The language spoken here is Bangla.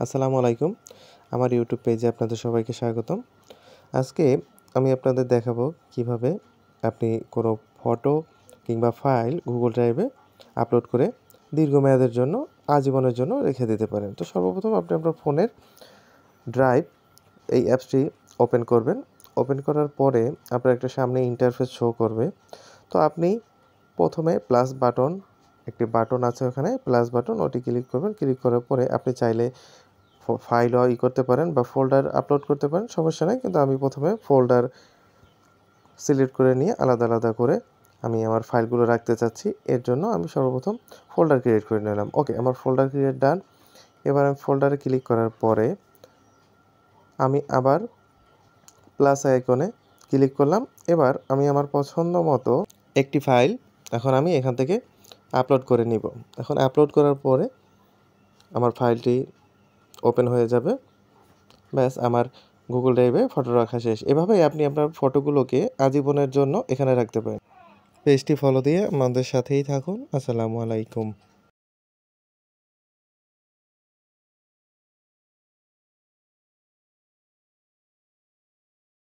আসসালামু আলাইকুম। আমার ইউটিউব পেজে আপনাদের সবাইকে স্বাগতম। আজকে আমি আপনাদের দেখাবো কিভাবে আপনি কোনো ফটো কিংবা ফাইল Google ড্রাইভে আপলোড করে দীর্ঘমেয়াদের জন্য আজীবনের জন্য রেখে দিতে পারেন। তো সর্বপ্রথম আপনি আপনার ফোনের ড্রাইভ এই অ্যাপসটি ওপেন করবেন। ওপেন করার পরে আপনার একটা সামনে ইন্টারফেস শো করবে। তো আপনি প্রথমে প্লাস বাটন একটি বাটন আছে ওখানে প্লাস বাটন ওটি ক্লিক করবেন। ক্লিক করার পরে আপনি চাইলে ফাইলও করতে পারেন বা ফোল্ডার আপলোড করতে পারেন, সমস্যা নাই। কিন্তু আমি প্রথমে ফোল্ডার সিলেক্ট করে নিয়ে আলাদা আলাদা করে আমি আমার ফাইলগুলো রাখতে চাচ্ছি। এর জন্য আমি সর্বপ্রথম ফোল্ডার ক্রিয়েট করে নিলাম। ওকে, আমার ফোল্ডার ক্রিয়েট ডান। এবার আমি ফোল্ডারে ক্লিক করার পরে আমি আবার প্লাস আইকনে ক্লিক করলাম। এবার আমি আমার পছন্দ মতো একটি ফাইল এখন আমি এখান থেকে আপলোড করে নিব। এখন আপলোড করার পরে আমার ফাইলটি ওপেন হয়ে যাবে। ব্যাস, আমার Google ড্রাইভে ফটো রাখা শেষ। এভাবেই আপনি আপনার ফটোগুলোকে আজীবনের জন্য এখানে রাখতে পারেন। পেজটি ফলো দিয়ে আমাদের সাথেই থাকুন। আসসালামু আলাইকুম।